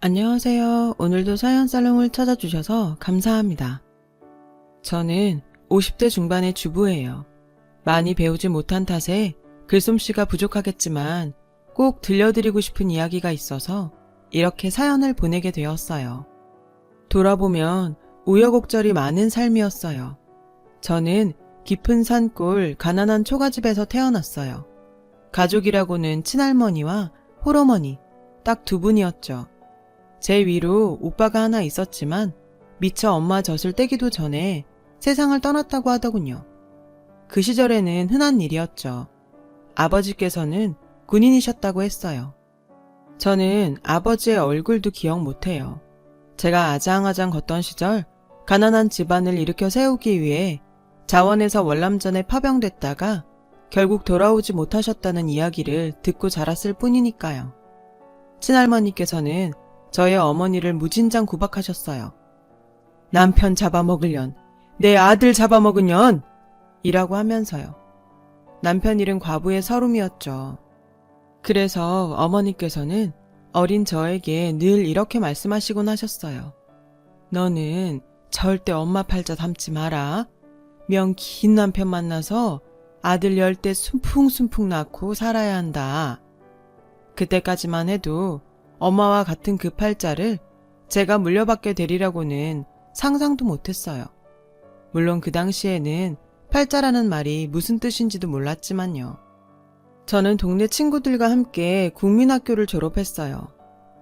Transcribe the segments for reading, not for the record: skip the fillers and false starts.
안녕하세요. 오늘도 사연살롱을 찾아주셔서 감사합니다. 저는 50대 중반의 주부예요. 많이 배우지 못한 탓에 글솜씨가 부족하겠지만 꼭 들려드리고 싶은 이야기가 있어서 이렇게 사연을 보내게 되었어요. 돌아보면 우여곡절이 많은 삶이었어요. 저는 깊은 산골 가난한 초가집에서 태어났어요. 가족이라고는 친할머니와 홀어머니 딱 두 분이었죠. 제 위로 오빠가 하나 있었지만 미처 엄마 젖을 떼기도 전에 세상을 떠났다고 하더군요. 그 시절에는 흔한 일이었죠. 아버지께서는 군인이셨다고 했어요. 저는 아버지의 얼굴도 기억 못해요. 제가 아장아장 걷던 시절 가난한 집안을 일으켜 세우기 위해 자원에서 월남전에 파병됐다가 결국 돌아오지 못하셨다는 이야기를 듣고 자랐을 뿐이니까요. 친할머니께서는 저의 어머니를 무진장 구박하셨어요. 남편 잡아먹으련, 내 아들 잡아먹으련! 이라고 하면서요. 남편 일은 과부의 서름이었죠. 그래서 어머니께서는 어린 저에게 늘 이렇게 말씀하시곤 하셨어요. 너는 절대 엄마 팔자 담지 마라. 명 긴 남편 만나서 아들 10대 순풍순풍 낳고 살아야 한다. 그때까지만 해도 엄마와 같은 그 팔자를 제가 물려받게 되리라고는 상상도 못했어요. 물론 그 당시에는 팔자라는 말이 무슨 뜻인지도 몰랐지만요. 저는 동네 친구들과 함께 국민학교를 졸업했어요.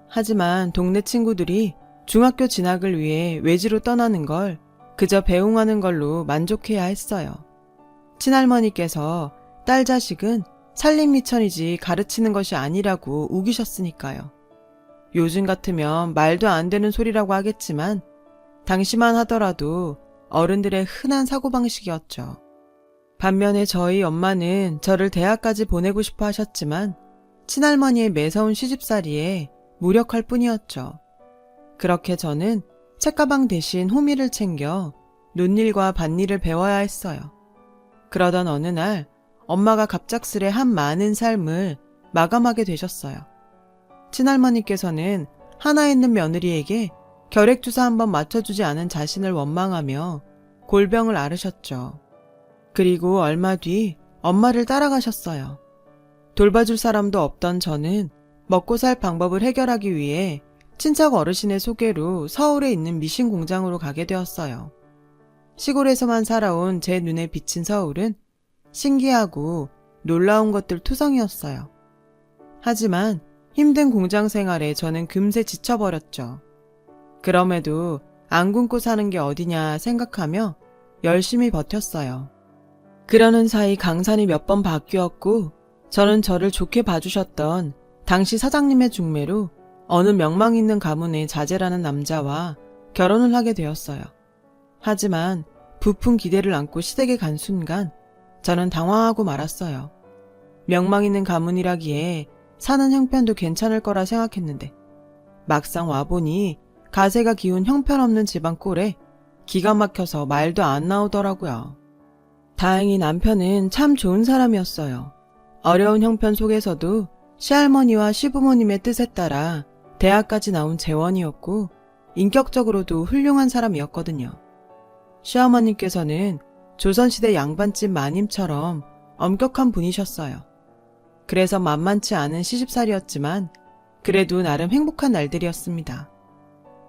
하지만 동네 친구들이 중학교 진학을 위해 외지로 떠나는 걸 그저 배웅하는 걸로 만족해야 했어요. 친할머니께서 딸 자식은 살림미천이지 가르치는 것이 아니라고 우기셨으니까요. 요즘 같으면 말도 안 되는 소리라고 하겠지만 당시만 하더라도 어른들의 흔한 사고방식이었죠. 반면에 저희 엄마는 저를 대학까지 보내고 싶어 하셨지만 친할머니의 매서운 시집살이에 무력할 뿐이었죠. 그렇게 저는 책가방 대신 호미를 챙겨 논일과 밭일을 배워야 했어요. 그러던 어느 날 엄마가 갑작스레 한 많은 삶을 마감하게 되셨어요. 친할머니께서는 하나 있는 며느리에게 결핵주사 한번 맞춰주지 않은 자신을 원망하며 골병을 앓으셨죠. 그리고 얼마 뒤 엄마를 따라가셨어요. 돌봐줄 사람도 없던 저는 먹고 살 방법을 해결하기 위해 친척 어르신의 소개로 서울에 있는 미신 공장으로 가게 되었어요. 시골에서만 살아온 제 눈에 비친 서울은 신기하고 놀라운 것들 투성이었어요. 하지만 힘든 공장 생활에 저는 금세 지쳐버렸죠. 그럼에도 안 굶고 사는 게 어디냐 생각하며 열심히 버텼어요. 그러는 사이 강산이 몇 번 바뀌었고 저는 저를 좋게 봐주셨던 당시 사장님의 중매로 어느 명망 있는 가문의 자제라는 남자와 결혼을 하게 되었어요. 하지만 부푼 기대를 안고 시댁에 간 순간 저는 당황하고 말았어요. 명망 있는 가문이라기에 사는 형편도 괜찮을 거라 생각했는데 막상 와보니 가세가 기운 형편없는 집안 꼴에 기가 막혀서 말도 안 나오더라고요. 다행히 남편은 참 좋은 사람이었어요. 어려운 형편 속에서도 시할머니와 시부모님의 뜻에 따라 대학까지 나온 재원이었고 인격적으로도 훌륭한 사람이었거든요. 시어머님께서는 조선시대 양반집 마님처럼 엄격한 분이셨어요. 그래서 만만치 않은 시집살이였지만 그래도 나름 행복한 날들이었습니다.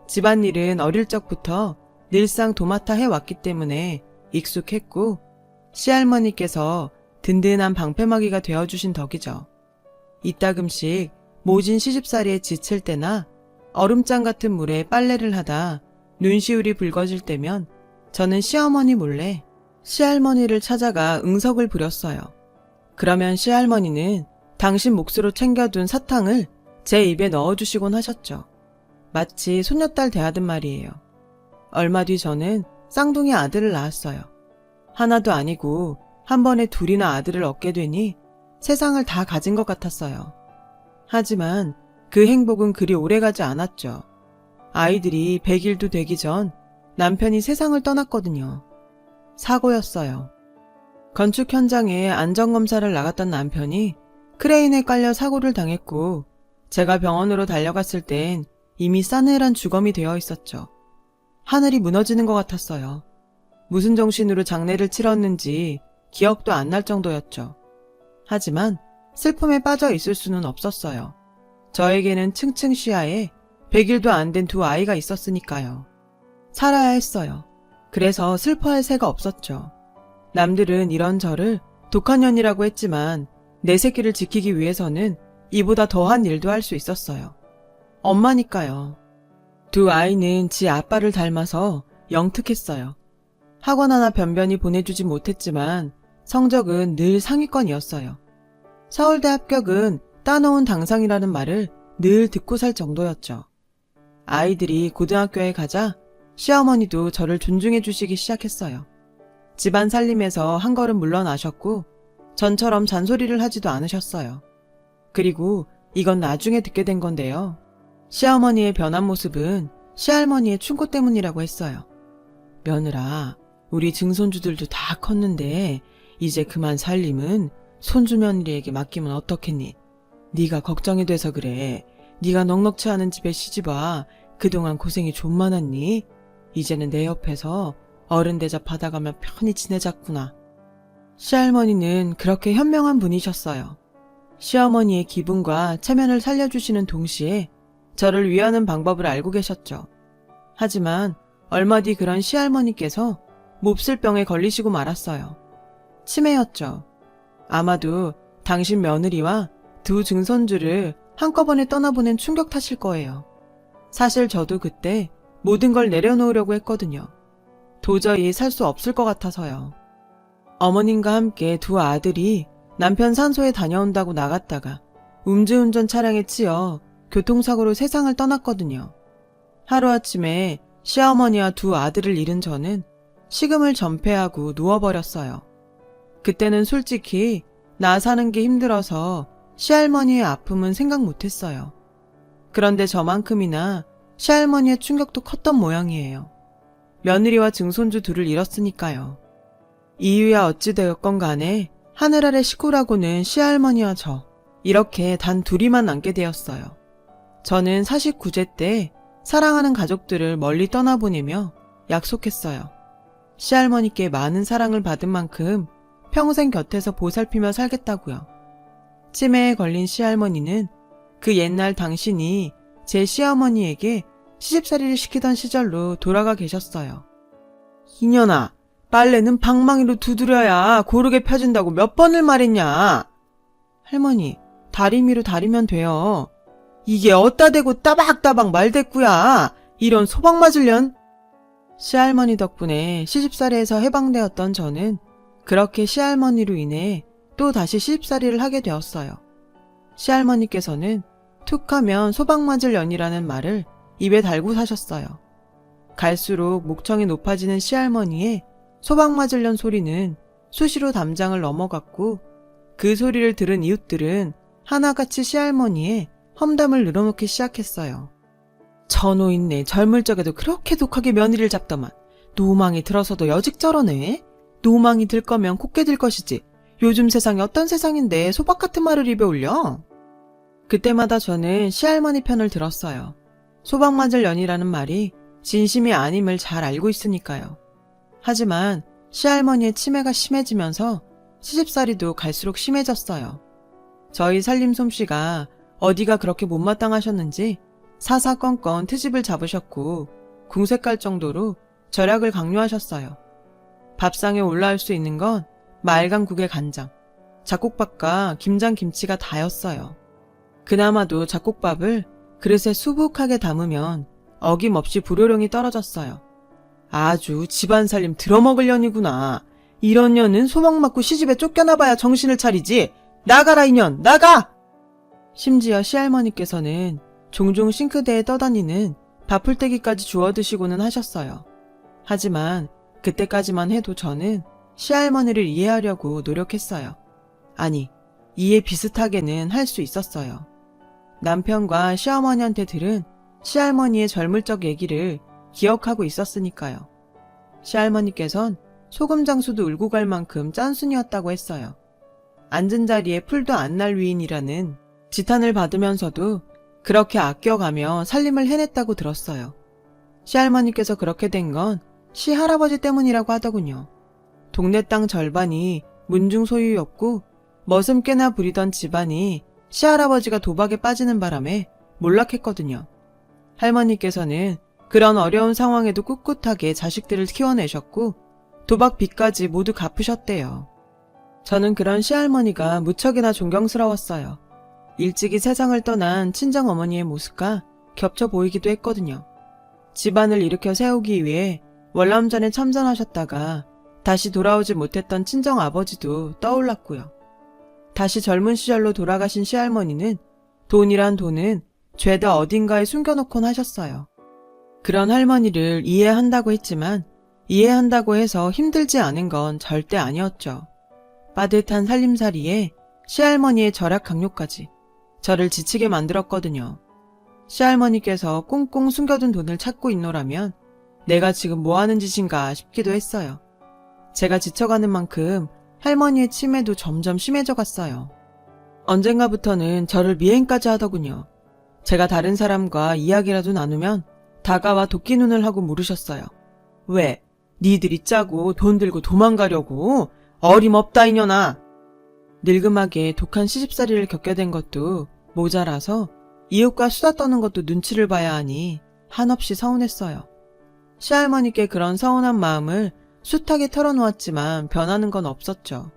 집안일은 어릴 적부터 늘상 도맡아 해왔기 때문에 익숙했고 시할머니께서 든든한 방패막이가 되어주신 덕이죠. 이따금씩 모진 시집살이에 지칠 때나 얼음장 같은 물에 빨래를 하다 눈시울이 붉어질 때면 저는 시어머니 몰래 시할머니를 찾아가 응석을 부렸어요. 그러면 시할머니는 당신 몫으로 챙겨둔 사탕을 제 입에 넣어주시곤 하셨죠. 마치 손녀딸 대하듯 말이에요. 얼마 뒤 저는 쌍둥이 아들을 낳았어요. 하나도 아니고 한 번에 둘이나 아들을 얻게 되니 세상을 다 가진 것 같았어요. 하지만 그 행복은 그리 오래가지 않았죠. 아이들이 100일도 되기 전 남편이 세상을 떠났거든요. 사고였어요. 건축 현장에 안전검사를 나갔던 남편이 크레인에 깔려 사고를 당했고 제가 병원으로 달려갔을 땐 이미 싸늘한 주검이 되어 있었죠. 하늘이 무너지는 것 같았어요. 무슨 정신으로 장례를 치렀는지 기억도 안 날 정도였죠. 하지만 슬픔에 빠져 있을 수는 없었어요. 저에게는 층층 시야에 100일도 안 된 두 아이가 있었으니까요. 살아야 했어요. 그래서 슬퍼할 새가 없었죠. 남들은 이런 저를 독한 년이라고 했지만 내 새끼를 지키기 위해서는 이보다 더한 일도 할 수 있었어요. 엄마니까요. 두 아이는 지 아빠를 닮아서 영특했어요. 학원 하나 변변히 보내주지 못했지만 성적은 늘 상위권이었어요. 서울대 합격은 따놓은 당상이라는 말을 늘 듣고 살 정도였죠. 아이들이 고등학교에 가자 시어머니도 저를 존중해 주시기 시작했어요. 집안 살림에서 한 걸음 물러나셨고 전처럼 잔소리를 하지도 않으셨어요. 그리고 이건 나중에 듣게 된 건데요. 시어머니의 변한 모습은 시할머니의 충고 때문이라고 했어요. 며느라, 우리 증손주들도 다 컸는데 이제 그만 살림은 손주 며느리에게 맡기면 어떻겠니? 네가 걱정이 돼서 그래. 네가 넉넉치 않은 집에 시집와 그동안 고생이 좀 많았니? 이제는 내 옆에서 어른 대접 받아가며 편히 지내자꾸나. 시할머니는 그렇게 현명한 분이셨어요. 시어머니의 기분과 체면을 살려주시는 동시에 저를 위하는 방법을 알고 계셨죠. 하지만 얼마 뒤 그런 시할머니께서 몹쓸 병에 걸리시고 말았어요. 치매였죠. 아마도 당신 며느리와 두 증손주를 한꺼번에 떠나보낸 충격 탓일 거예요. 사실 저도 그때 모든 걸 내려놓으려고 했거든요. 도저히 살 수 없을 것 같아서요. 어머님과 함께 두 아들이 남편 산소에 다녀온다고 나갔다가 음주운전 차량에 치여 교통사고로 세상을 떠났거든요. 하루아침에 시어머니와 두 아들을 잃은 저는 식음을 전폐하고 누워버렸어요. 그때는 솔직히 나 사는 게 힘들어서 시할머니의 아픔은 생각 못했어요. 그런데 저만큼이나 시할머니의 충격도 컸던 모양이에요. 며느리와 증손주 둘을 잃었으니까요. 이유야 어찌 되었건 간에 하늘 아래 식구라고는 시할머니와 저 이렇게 단 둘이만 남게 되었어요. 저는 49제 때 사랑하는 가족들을 멀리 떠나보내며 약속했어요. 시할머니께 많은 사랑을 받은 만큼 평생 곁에서 보살피며 살겠다고요. 치매에 걸린 시할머니는 그 옛날 당신이 제 시어머니에게 시집살이를 시키던 시절로 돌아가 계셨어요. 이년아, 빨래는 방망이로 두드려야 고르게 펴진다고 몇 번을 말했냐? 할머니, 다리미로 다리면 돼요. 이게 어따 대고 따박따박 말대꾸야. 이런 소방 맞을련? 시할머니 덕분에 시집살이에서 해방되었던 저는 그렇게 시할머니로 인해 또 다시 시집살이를 하게 되었어요. 시할머니께서는 툭하면 소방 맞을 년이라는 말을 입에 달고 사셨어요. 갈수록 목청이 높아지는 시할머니의 소방 맞을 년 소리는 수시로 담장을 넘어갔고 그 소리를 들은 이웃들은 하나같이 시할머니의 험담을 늘어놓기 시작했어요. 저 노인네 젊을 적에도 그렇게 독하게 며느리를 잡더만 노망이 들어서도 여직 저러네. 노망이 들 거면 곱게 들 것이지. 요즘 세상이 어떤 세상인데 소박 같은 말을 입에 올려? 그때마다 저는 시할머니 편을 들었어요. 소박 맞을 년이라는 말이 진심이 아님을 잘 알고 있으니까요. 하지만 시할머니의 치매가 심해지면서 시집살이도 갈수록 심해졌어요. 저희 살림 솜씨가 어디가 그렇게 못마땅하셨는지 사사건건 트집을 잡으셨고 궁색 갈 정도로 절약을 강요하셨어요. 밥상에 올라올 수 있는 건 말간국에 간장, 잡곡밥과 김장김치가 다였어요. 그나마도 잡곡밥을 그릇에 수북하게 담으면 어김없이 불호령이 떨어졌어요. 아주 집안 살림 들어먹을 년이구나. 이런 년은 소망 맞고 시집에 쫓겨나봐야 정신을 차리지. 나가라 이년, 나가! 심지어 시할머니께서는 종종 싱크대에 떠다니는 밥풀떼기까지 주워 드시고는 하셨어요. 하지만 그때까지만 해도 저는 시할머니를 이해하려고 노력했어요. 아니, 이해 비슷하게는 할 수 있었어요. 남편과 시어머니한테 들은 시할머니의 젊을 적 얘기를 기억하고 있었으니까요. 시할머니께선 소금 장수도 울고 갈 만큼 짠순이었다고 했어요. 앉은 자리에 풀도 안 날 위인이라는 지탄을 받으면서도 그렇게 아껴가며 살림을 해냈다고 들었어요. 시할머니께서 그렇게 된 건 시할아버지 때문이라고 하더군요. 동네 땅 절반이 문중 소유였고 머슴깨나 부리던 집안이 시할아버지가 도박에 빠지는 바람에 몰락했거든요. 할머니께서는 그런 어려운 상황에도 꿋꿋하게 자식들을 키워내셨고 도박 빚까지 모두 갚으셨대요. 저는 그런 시할머니가 무척이나 존경스러웠어요. 일찍이 세상을 떠난 친정어머니의 모습과 겹쳐 보이기도 했거든요. 집안을 일으켜 세우기 위해 월남전에 참전하셨다가 다시 돌아오지 못했던 친정아버지도 떠올랐고요. 다시 젊은 시절로 돌아가신 시할머니는 돈이란 돈은 죄다 어딘가에 숨겨놓곤 하셨어요. 그런 할머니를 이해한다고 했지만 이해한다고 해서 힘들지 않은 건 절대 아니었죠. 빠듯한 살림살이에 시할머니의 절약 강요까지 저를 지치게 만들었거든요. 시할머니께서 꽁꽁 숨겨둔 돈을 찾고 있노라면 내가 지금 뭐하는 짓인가 싶기도 했어요. 제가 지쳐가는 만큼 할머니의 치매도 점점 심해져 갔어요. 언젠가부터는 저를 미행까지 하더군요. 제가 다른 사람과 이야기라도 나누면 다가와 도끼눈을 하고 물으셨어요. 왜? 니들이 짜고 돈 들고 도망가려고? 어림없다 이년아. 늙음하게 독한 시집살이를 겪게 된 것도 모자라서 이웃과 수다 떠는 것도 눈치를 봐야 하니 한없이 서운했어요. 시할머니께 그런 서운한 마음을 숱하게 털어놓았지만 변하는 건 없었죠.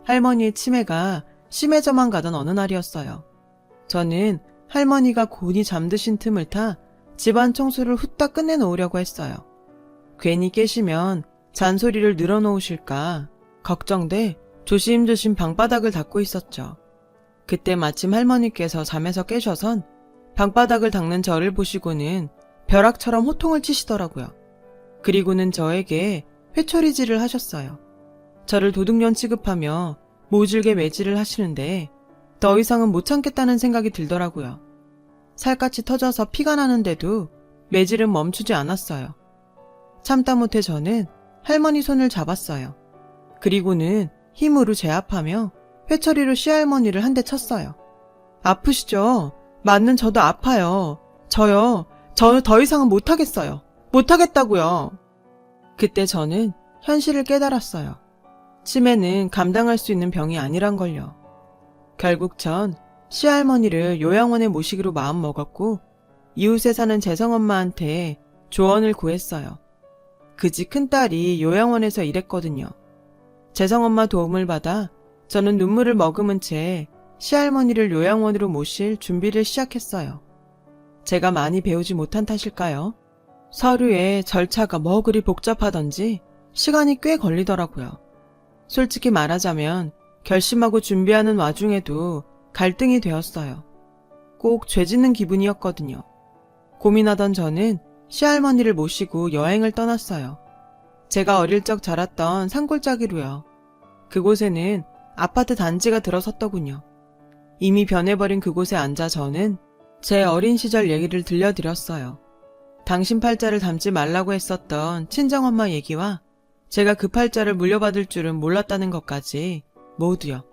할머니의 치매가 심해져만 가던 어느 날이었어요. 저는 할머니가 곤히 잠드신 틈을 타 집안 청소를 후딱 끝내놓으려고 했어요. 괜히 깨시면 잔소리를 늘어놓으실까 걱정돼 조심조심 방바닥을 닦고 있었죠. 그때 마침 할머니께서 잠에서 깨셔선 방바닥을 닦는 저를 보시고는 벼락처럼 호통을 치시더라고요. 그리고는 저에게 회초리질을 하셨어요. 저를 도둑년 취급하며 모질게 매질을 하시는데 더 이상은 못 참겠다는 생각이 들더라고요. 살갗이 터져서 피가 나는데도 매질은 멈추지 않았어요. 참다 못해 저는 할머니 손을 잡았어요. 그리고는 힘으로 제압하며 회초리로 시할머니를 한 대 쳤어요. 아프시죠? 맞는 저도 아파요. 저는 더 이상은 못하겠어요. 못하겠다고요. 그때 저는 현실을 깨달았어요. 치매는 감당할 수 있는 병이 아니란 걸요. 결국 전 시할머니를 요양원에 모시기로 마음먹었고 이웃에 사는 재성엄마한테 조언을 구했어요. 그 집 큰딸이 요양원에서 일했거든요. 재성엄마 도움을 받아 저는 눈물을 머금은 채 시할머니를 요양원으로 모실 준비를 시작했어요. 제가 많이 배우지 못한 탓일까요? 서류에 절차가 뭐 그리 복잡하던지 시간이 꽤 걸리더라고요. 솔직히 말하자면 결심하고 준비하는 와중에도 갈등이 되었어요. 꼭 죄짓는 기분이었거든요. 고민하던 저는 시할머니를 모시고 여행을 떠났어요. 제가 어릴 적 자랐던 산골짜기로요. 그곳에는 아파트 단지가 들어섰더군요. 이미 변해버린 그곳에 앉아 저는 제 어린 시절 얘기를 들려드렸어요. 당신 팔자를 닮지 말라고 했었던 친정엄마 얘기와 제가 그 팔자를 물려받을 줄은 몰랐다는 것까지 모두요.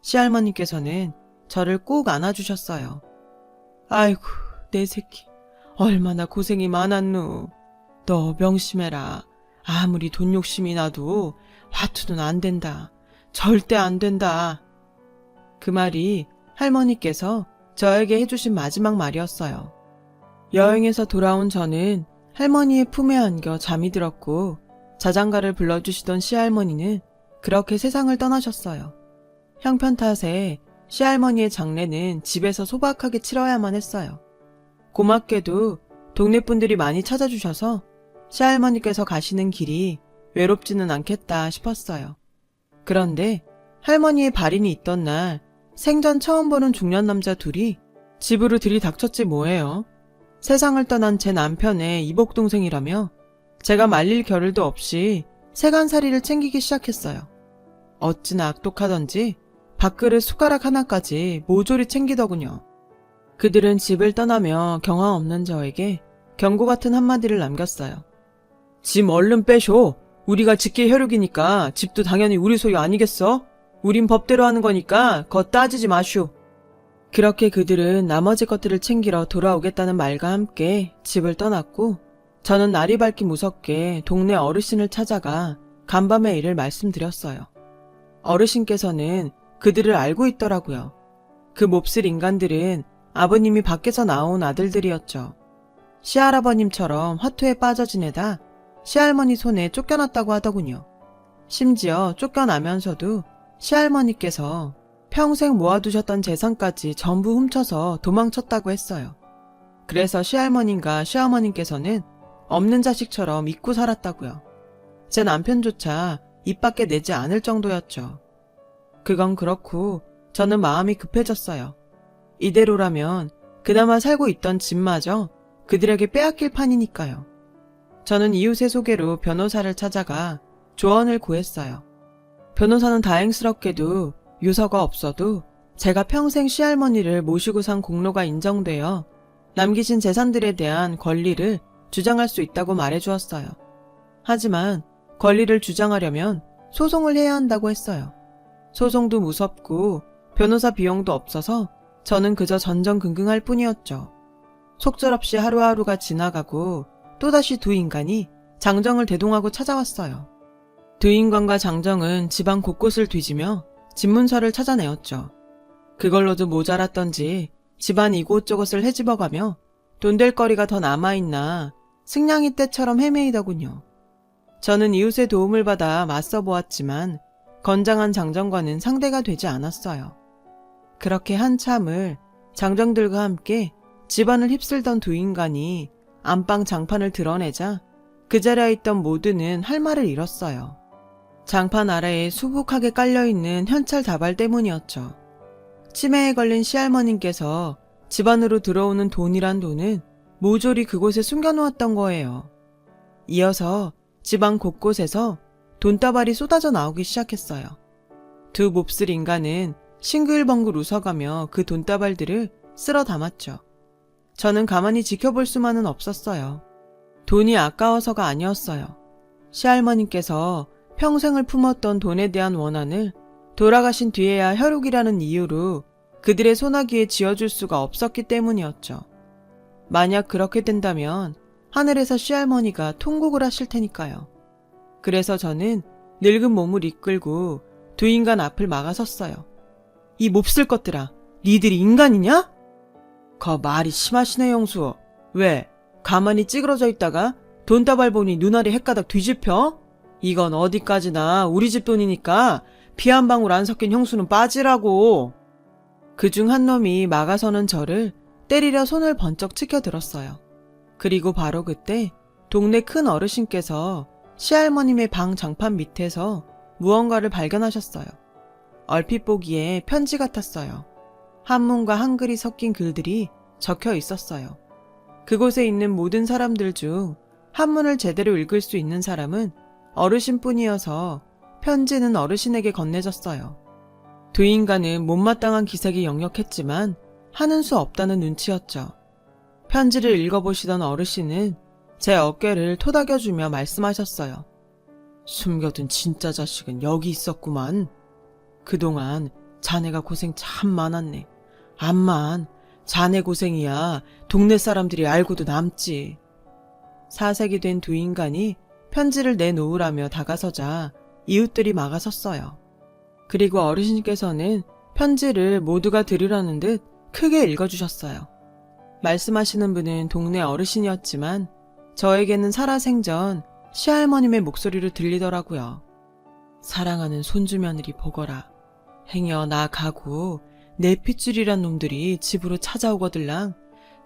시할머니께서는 저를 꼭 안아주셨어요. 아이고 내 새끼 얼마나 고생이 많았누. 너 명심해라. 아무리 돈 욕심이 나도 화투는 안 된다. 절대 안 된다. 그 말이 할머니께서 저에게 해주신 마지막 말이었어요. 여행에서 돌아온 저는 할머니의 품에 안겨 잠이 들었고 자장가를 불러주시던 시할머니는 그렇게 세상을 떠나셨어요. 형편 탓에 시할머니의 장례는 집에서 소박하게 치러야만 했어요. 고맙게도 동네 분들이 많이 찾아주셔서 시할머니께서 가시는 길이 외롭지는 않겠다 싶었어요. 그런데 할머니의 발인이 있던 날 생전 처음 보는 중년 남자 둘이 집으로 들이닥쳤지 뭐예요. 세상을 떠난 제 남편의 이복동생이라며 제가 말릴 겨를도 없이 세간살이를 챙기기 시작했어요. 어찌나 악독하던지 밥그릇 숟가락 하나까지 모조리 챙기더군요. 그들은 집을 떠나며 경황 없는 저에게 경고 같은 한마디를 남겼어요. 짐 얼른 빼쇼. 우리가 직계 혈육이니까 집도 당연히 우리 소유 아니겠어? 우린 법대로 하는 거니까 거 따지지 마쇼. 그렇게 그들은 나머지 것들을 챙기러 돌아오겠다는 말과 함께 집을 떠났고 저는 날이 밝기 무섭게 동네 어르신을 찾아가 간밤의 일을 말씀드렸어요. 어르신께서는 그들을 알고 있더라고요. 그 몹쓸 인간들은 아버님이 밖에서 나온 아들들이었죠. 시할아버님처럼 화투에 빠져 지내다 시할머니 손에 쫓겨났다고 하더군요. 심지어 쫓겨나면서도 시할머니께서 평생 모아두셨던 재산까지 전부 훔쳐서 도망쳤다고 했어요. 그래서 시할머님과 시어머님께서는 없는 자식처럼 잊고 살았다고요. 제 남편조차 입 밖에 내지 않을 정도였죠. 그건 그렇고 저는 마음이 급해졌어요. 이대로라면 그나마 살고 있던 집마저 그들에게 빼앗길 판이니까요. 저는 이웃의 소개로 변호사를 찾아가 조언을 구했어요. 변호사는 다행스럽게도 유서가 없어도 제가 평생 시할머니를 모시고 산 공로가 인정되어 남기신 재산들에 대한 권리를 주장할 수 있다고 말해주었어요. 하지만 권리를 주장하려면 소송을 해야 한다고 했어요. 소송도 무섭고 변호사 비용도 없어서 저는 그저 전전긍긍할 뿐이었죠. 속절없이 하루하루가 지나가고 또다시 두 인간이 장정을 대동하고 찾아왔어요. 두 인간과 장정은 집안 곳곳을 뒤지며 집문서를 찾아내었죠. 그걸로도 모자랐던지 집안 이곳저곳을 헤집어가며 돈 될 거리가 더 남아있나 승냥이 떼처럼 헤매이더군요. 저는 이웃의 도움을 받아 맞서 보았지만 건장한 장정과는 상대가 되지 않았어요. 그렇게 한참을 장정들과 함께 집안을 휩쓸던 두 인간이 안방 장판을 드러내자 그 자리에 있던 모두는 할 말을 잃었어요. 장판 아래에 수북하게 깔려있는 현찰 다발 때문이었죠. 치매에 걸린 시할머님께서 집안으로 들어오는 돈이란 돈은 모조리 그곳에 숨겨놓았던 거예요. 이어서 집안 곳곳에서 돈다발이 쏟아져 나오기 시작했어요. 두 몹쓸 인간은 싱글벙글 웃어가며 그 돈다발들을 쓸어 담았죠. 저는 가만히 지켜볼 수만은 없었어요. 돈이 아까워서가 아니었어요. 시할머님께서 평생을 품었던 돈에 대한 원한을 돌아가신 뒤에야 혈육이라는 이유로 그들의 소나기에 지어줄 수가 없었기 때문이었죠. 만약 그렇게 된다면 하늘에서 시할머니가 통곡을 하실 테니까요. 그래서 저는 늙은 몸을 이끌고 두 인간 앞을 막아섰어요. 이 몹쓸 것들아, 니들이 인간이냐? 거 말이 심하시네, 영수. 왜? 가만히 찌그러져 있다가 돈다발 보니 눈알이 헷가닥 뒤집혀? 이건 어디까지나 우리 집 돈이니까 피 한 방울 안 섞인 형수는 빠지라고. 그중 한 놈이 막아서는 저를 때리려 손을 번쩍 치켜들었어요. 그리고 바로 그때 동네 큰 어르신께서 시할머님의 방 장판 밑에서 무언가를 발견하셨어요. 얼핏 보기에 편지 같았어요. 한문과 한글이 섞인 글들이 적혀 있었어요. 그곳에 있는 모든 사람들 중 한문을 제대로 읽을 수 있는 사람은 어르신뿐이어서 편지는 어르신에게 건네졌어요. 두 인간은 못마땅한 기색이 역력했지만 하는 수 없다는 눈치였죠. 편지를 읽어보시던 어르신은 제 어깨를 토닥여주며 말씀하셨어요. 숨겨둔 진짜 자식은 여기 있었구만. 그동안 자네가 고생 참 많았네. 암만 자네 고생이야 동네 사람들이 알고도 남지. 사색이 된 두 인간이 편지를 내놓으라며 다가서자 이웃들이 막아섰어요. 그리고 어르신께서는 편지를 모두가 들으라는 듯 크게 읽어주셨어요. 말씀하시는 분은 동네 어르신이었지만 저에게는 살아생전 시할머님의 목소리로 들리더라고요. 사랑하는 손주 며느리 보거라. 행여 나 가고 내 핏줄이란 놈들이 집으로 찾아오거들랑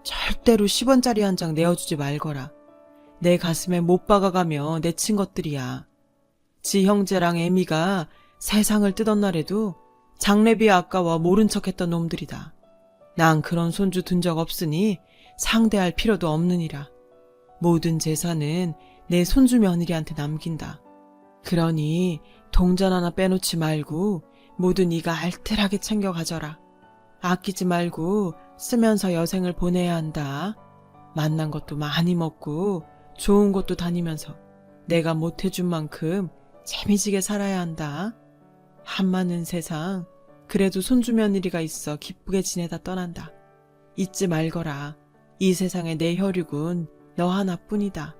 절대로 10원짜리 한 장 내어주지 말거라. 내 가슴에 못 박아가며 내친 것들이야. 지 형제랑 애미가 세상을 뜨던 날에도 장례비 아까워 모른 척했던 놈들이다. 난 그런 손주 둔 적 없으니 상대할 필요도 없느니라. 모든 재산은 내 손주 며느리한테 남긴다. 그러니 동전 하나 빼놓지 말고 모두 네가 알뜰하게 챙겨 가져라. 아끼지 말고 쓰면서 여생을 보내야 한다. 만난 것도 많이 먹고 좋은 곳도 다니면서 내가 못해준 만큼 재미지게 살아야 한다. 한많은 세상 그래도 손주 며느리가 있어 기쁘게 지내다 떠난다. 잊지 말거라. 이 세상에 내 혈육은 너 하나뿐이다.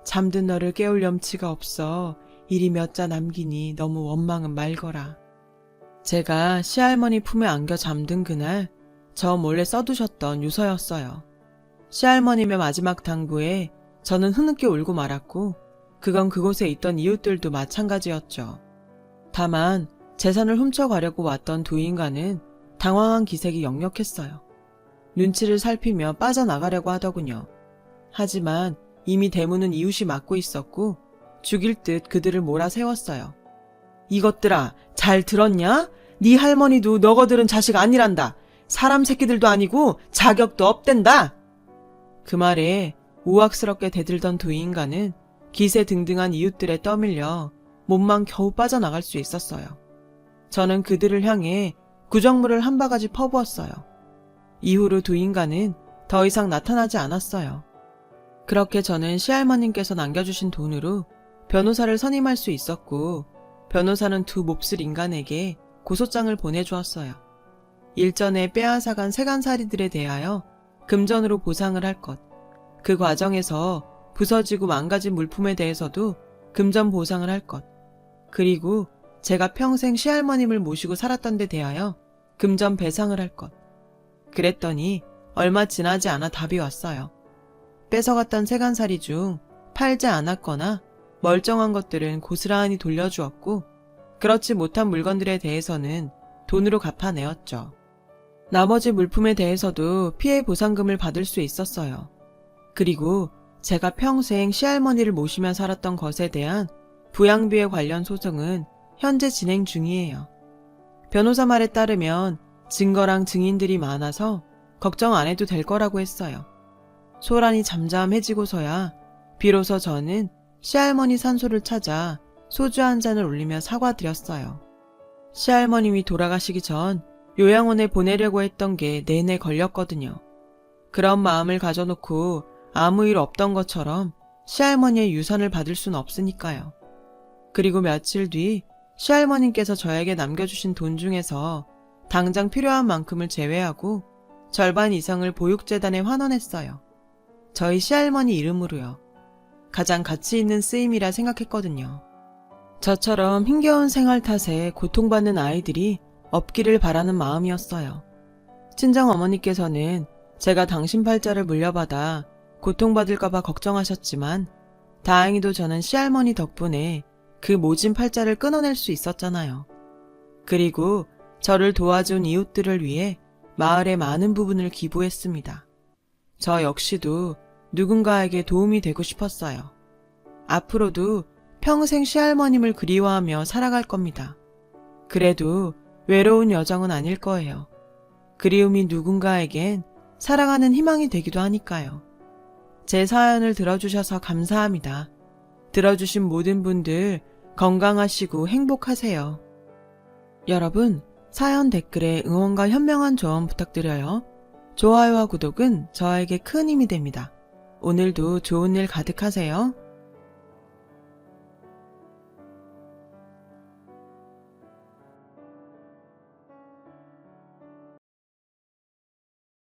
잠든 너를 깨울 염치가 없어 일이 몇 자 남기니 너무 원망은 말거라. 제가 시할머니 품에 안겨 잠든 그날 저 몰래 써두셨던 유서였어요. 시할머님의 마지막 당부에 저는 흐느껴 울고 말았고 그건 그곳에 있던 이웃들도 마찬가지였죠. 다만 재산을 훔쳐가려고 왔던 두 인간은 당황한 기색이 역력했어요. 눈치를 살피며 빠져나가려고 하더군요. 하지만 이미 대문은 이웃이 막고 있었고 죽일 듯 그들을 몰아세웠어요. 이것들아, 잘 들었냐? 네 할머니도 너거들은 자식 아니란다. 사람 새끼들도 아니고 자격도 없댄다. 그 말에 우악스럽게 대들던 두 인간은 기세등등한 이웃들에 떠밀려 몸만 겨우 빠져나갈 수 있었어요. 저는 그들을 향해 구정물을 한 바가지 퍼부었어요. 이후로 두 인간은 더 이상 나타나지 않았어요. 그렇게 저는 시할머님께서 남겨주신 돈으로 변호사를 선임할 수 있었고 변호사는 두 몹쓸 인간에게 고소장을 보내주었어요. 일전에 빼앗아간 세간살이들에 대하여 금전으로 보상을 할 것, 그 과정에서 부서지고 망가진 물품에 대해서도 금전 보상을 할 것, 그리고 제가 평생 시할머님을 모시고 살았던 데 대하여 금전 배상을 할 것. 그랬더니 얼마 지나지 않아 답이 왔어요. 뺏어갔던 세간살이 중 팔지 않았거나 멀쩡한 것들은 고스란히 돌려주었고 그렇지 못한 물건들에 대해서는 돈으로 갚아내었죠. 나머지 물품에 대해서도 피해 보상금을 받을 수 있었어요. 그리고 제가 평생 시할머니를 모시며 살았던 것에 대한 부양비에 관련 소송은 현재 진행 중이에요. 변호사 말에 따르면 증거랑 증인들이 많아서 걱정 안 해도 될 거라고 했어요. 소란이 잠잠해지고서야 비로소 저는 시할머니 산소를 찾아 소주 한 잔을 올리며 사과드렸어요. 시할머님이 돌아가시기 전 요양원에 보내려고 했던 게 내내 걸렸거든요. 그런 마음을 가져놓고 아무 일 없던 것처럼 시할머니의 유산을 받을 순 없으니까요. 그리고 며칠 뒤 시할머님께서 저에게 남겨주신 돈 중에서 당장 필요한 만큼을 제외하고 절반 이상을 보육재단에 환원했어요. 저희 시할머니 이름으로요. 가장 가치 있는 쓰임이라 생각했거든요. 저처럼 힘겨운 생활 탓에 고통받는 아이들이 없기를 바라는 마음이었어요. 친정어머니께서는 제가 당신 팔자를 물려받아 고통받을까봐 걱정하셨지만 다행히도 저는 시할머니 덕분에 그 모진 팔자를 끊어낼 수 있었잖아요. 그리고 저를 도와준 이웃들을 위해 마을의 많은 부분을 기부했습니다. 저 역시도 누군가에게 도움이 되고 싶었어요. 앞으로도 평생 시할머님을 그리워하며 살아갈 겁니다. 그래도 외로운 여정은 아닐 거예요. 그리움이 누군가에겐 살아가는 희망이 되기도 하니까요. 제 사연을 들어주셔서 감사합니다. 들어주신 모든 분들 건강하시고 행복하세요. 여러분, 사연 댓글에 응원과 현명한 조언 부탁드려요. 좋아요와 구독은 저에게 큰 힘이 됩니다. 오늘도 좋은 일 가득하세요.